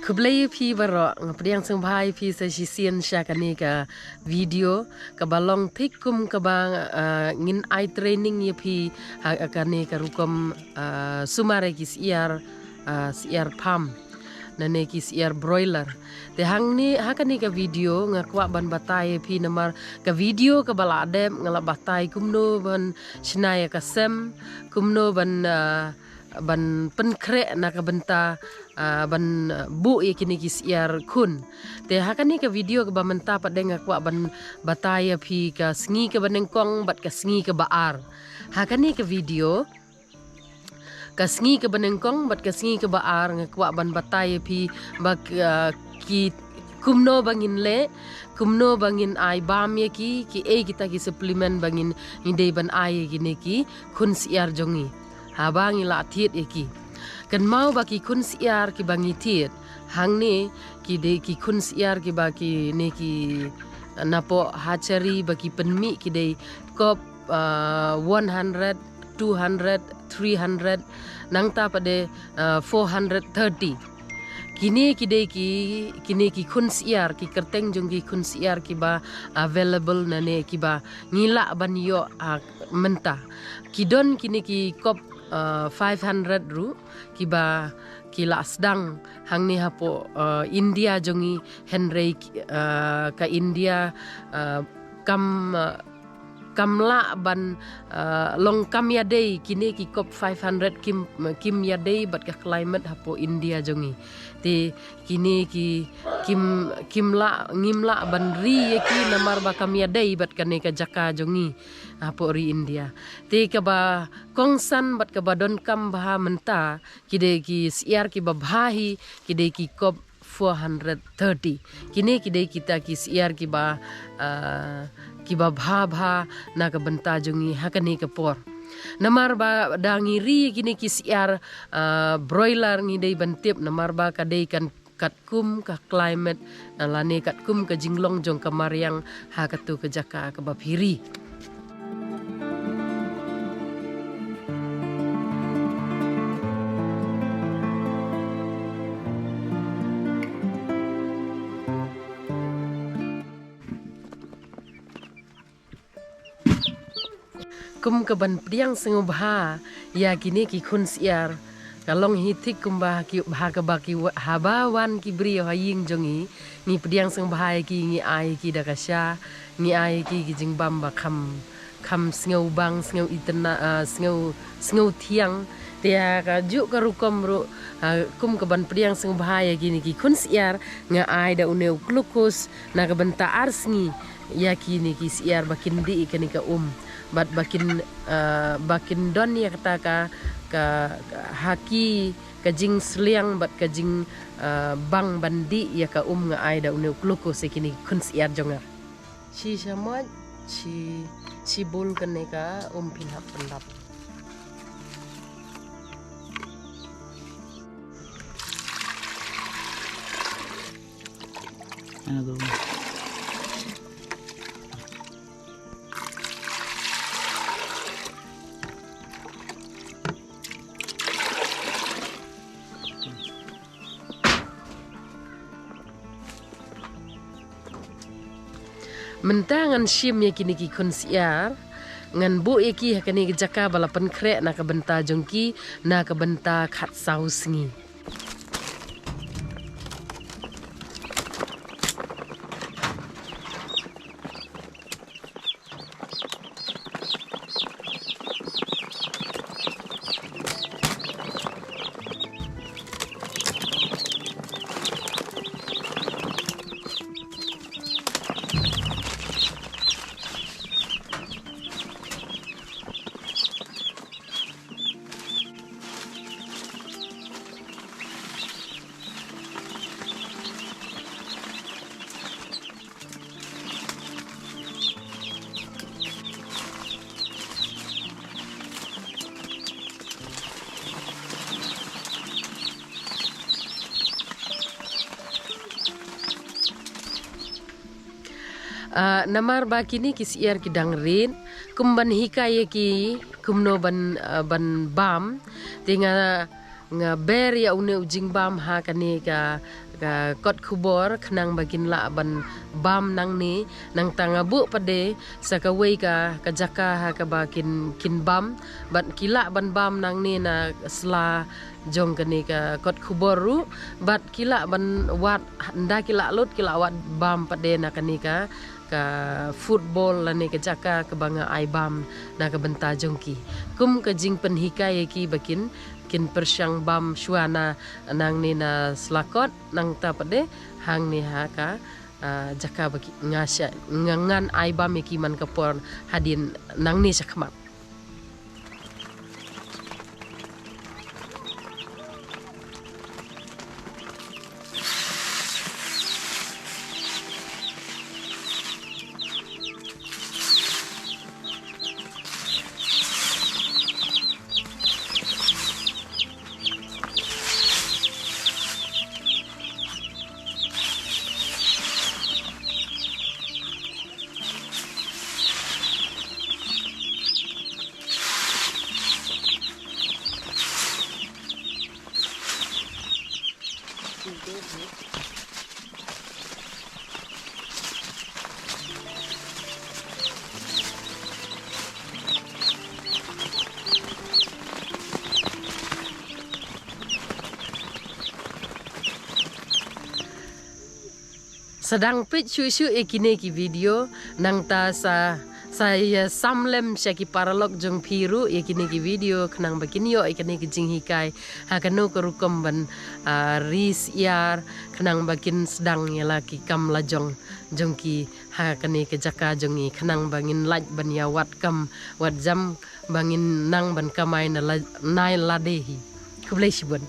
Keblai pi barok ngapdiang sembhai pi sa sisian syakani ka video ka balong thikum ka bang ngin ai training ye pi akani ka rukom sumare kis siar pam nane kis broiler te hangni hakani ka video ngakwa ban batai pi namar ka video ka baladem ngala batai kumno ban shnaya ka sem kumno ban penkre na ka benta ban bu ye kini kis kun te hakani ka video ka bamenta padeng akwa ban bataya phi ka sngi ka banengkong bat ka sngi ka baar hakani ka video ka sngi ka banengkong bat ka sngi ka baar ngakwa ban bataya phi bak ki kumno bangin le kumno bangin ai bam ye ki kita ki supplement bangin inde ban ai gini ki kun siar jongi habang ila thiet eki kan mau baki kun siar ki bangi thiet hang ne ki de ki kun siar ki baki ne ki napo hachari baki penmi ki de kop 100 200 300 nangta pade 430 kini ki kun siar ki kerteng jong ki kun siar ki ba available nane ki ba ngila ban yo mentah kidon kini ki kop 500 ru kiba kila sedang hang ni hapo India jongi Henry ka India kamla ban long kam ya day kini ki kop 500 kim ya day bat ka climate hapo India jongi te kini ki kimla ngimla ban ri ki namar ba kam ya day bat ka ne ka jaka jongi hapo ri India te ka ba kongsan bat ka ba don kam bah menta kide ki siar ki ba bhahi kide ki kop 430 kini kide kita ki siar ki ba bha na ka benta jongi hakani ka por namar ba dangi ri kini ki siar broiler ngi dei bantip namar ba ka dei kan katkum ka climate lane katkum ka jinglong jong ka mariang hakatu ka jaka ka bapiri kum kaban priang sengubha ya kini ki kun siar kalong hitik kumbah ki bha ka baki habawan ki bri haying jongi ni priang sengubha ki ngi ai ki dakasha ngi ai ki jingbam ba kham sngau bang sngau itna sngau thiang tia ka ju ka rukom ru kum kaban priang sengubha ya kini ki kun siar nga ai da uneu glucose na ka benta arsngi ya kini ki siar bakin di ikani ka bat bakin don ya kata ka haki ka jing sliang bat ka jing bang bandi ya ka nga ai da unu kluko sekini kun siar jonga chi samot chi bul kan ne ka pinhap pendap ano mentangan sim ya kini ki kun siar ngan bu eki hakani jaka bala penkre na ka benta jongki na ka benta khat sausngi namar ba kini kisiar ki dangrin kumban hikaya ki kumno ban bam tinga nga ber ya une ujing bam ha kani ka kot kubor kenang bagin la ban bam nang ni nang tanga bu pade sakaway ka jaka ha ka bakin kin bam ban kila ban bam nang ni na sla jong kani ka kot kubor ru bat kila ban wat nda kila lut kila wat bam pade na kani ka football lani ka jaka ka banga ai bam na ka benta jongki kum ka jing penhikai ki bakin kin persyang bam shuana nang ni na slakot nang tapade hang ni ha ka jaka baki ngasya ngan ai bam ki man kapor hadin nang ni sakmat. Sedang pit syu ikine ki video nang ta saya samlem syaki paralog jong piru ikine ki video kenang bakinyo ikine ki jing hikai hakano kerukom ban ris yar kenang bakin sedang yalaki kam lajong jong ki hakane ke jaka jongi kenang bangin laj ban ya wat kam wat jam bangin nang ban kamai na nai ladehi kublai shibun.